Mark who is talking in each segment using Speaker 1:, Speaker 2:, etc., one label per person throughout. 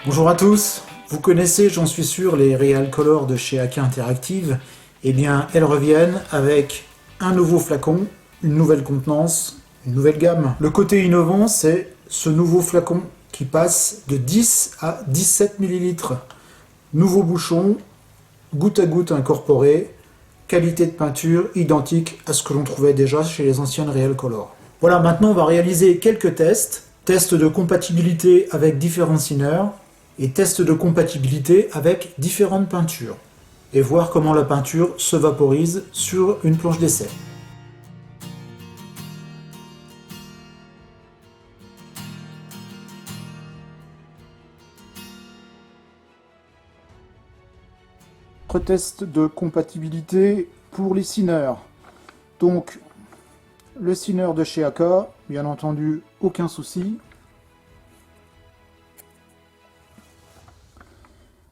Speaker 1: Bonjour à tous, vous connaissez, j'en suis sûr, les Real Color de chez AK Interactive. Eh bien, elles reviennent avec un nouveau flacon, une nouvelle contenance, une nouvelle gamme. Le côté innovant, c'est ce nouveau flacon qui passe de 10 à 17 millilitres. Nouveau bouchon, goutte à goutte incorporé, qualité de peinture identique à ce que l'on trouvait déjà chez les anciennes Real Color. Voilà, maintenant on va réaliser quelques tests. Tests de compatibilité avec différents signeurs et tests de compatibilité avec différentes peintures. Et voir comment la peinture se vaporise sur une planche d'essai. Test de compatibilité pour les signeurs. Donc, le signeur de chez AK, bien entendu, aucun souci.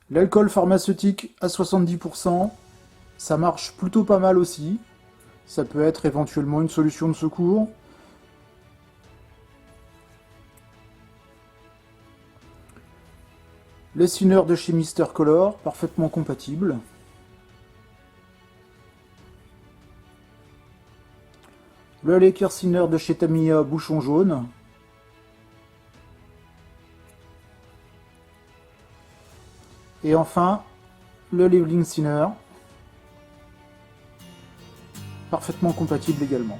Speaker 1: L'alcool pharmaceutique à 70%, ça marche plutôt pas mal aussi. Ça peut être éventuellement une solution de secours. Les signeurs de chez Mister Color, parfaitement compatibles. Le Laker Sinner de chez Tamiya, bouchon jaune. Et enfin, le Leveling Sinner, parfaitement compatible également.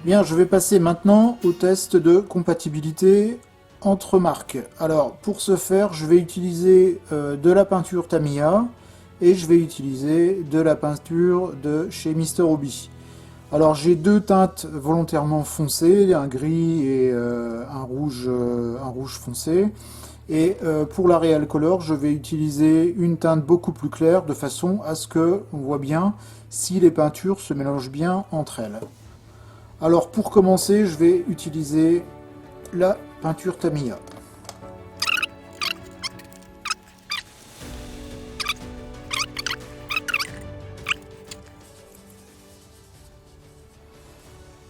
Speaker 1: Bien, je vais passer maintenant au test de compatibilité entre marques. Alors, pour ce faire, je vais utiliser de la peinture Tamiya et je vais utiliser de la peinture de chez Mr. Hobby. Alors, j'ai deux teintes volontairement foncées, un gris et un rouge foncé. Et pour la Real Color, je vais utiliser une teinte beaucoup plus claire de façon à ce que on voit bien si les peintures se mélangent bien entre elles. Alors pour commencer, je vais utiliser la peinture Tamiya.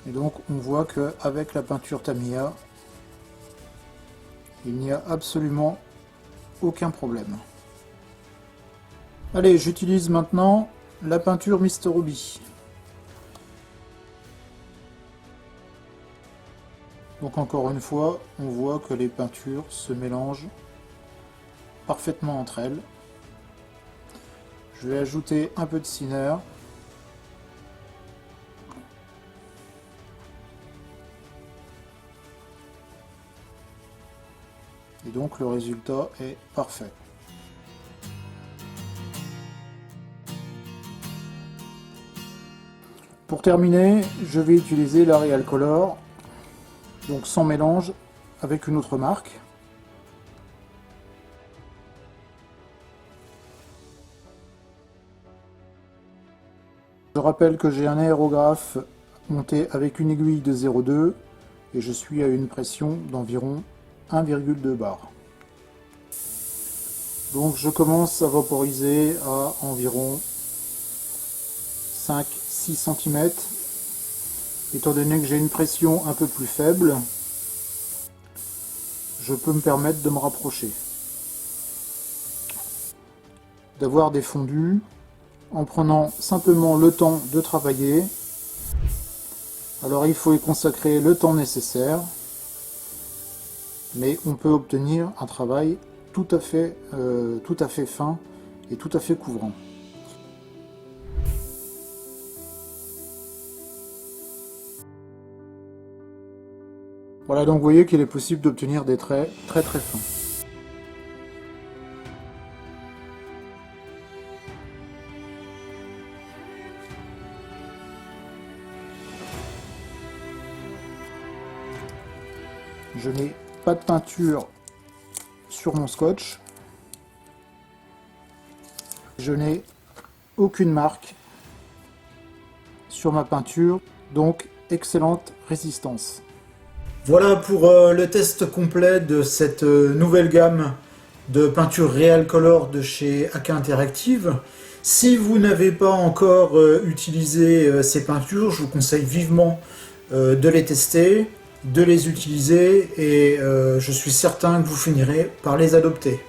Speaker 1: Et donc on voit qu'avec la peinture Tamiya, il n'y a absolument aucun problème. Allez, j'utilise maintenant la peinture Mr. Hobby. Donc encore une fois, on voit que les peintures se mélangent parfaitement entre elles. Je vais ajouter un peu de thinner. Et donc le résultat est parfait. Pour terminer, je vais utiliser la Real Color, donc sans mélange, avec une autre marque. Je rappelle que j'ai un aérographe monté avec une aiguille de 0,2 et je suis à une pression d'environ 1,2 bar. Donc je commence à vaporiser à environ 5-6 cm. Étant donné que j'ai une pression un peu plus faible, je peux me permettre de me rapprocher. D'avoir des fondus en prenant simplement le temps de travailler. Alors il faut y consacrer le temps nécessaire, mais on peut obtenir un travail tout à fait fin et tout à fait couvrant. Voilà, donc vous voyez qu'il est possible d'obtenir des traits très fins. Je n'ai pas de peinture sur mon scotch. Je n'ai aucune marque sur ma peinture, donc excellente résistance. Voilà pour le test complet de cette nouvelle gamme de peinture Real Color de chez AK Interactive. Si vous n'avez pas encore utilisé ces peintures, je vous conseille vivement de les tester, de les utiliser, et je suis certain que vous finirez par les adopter.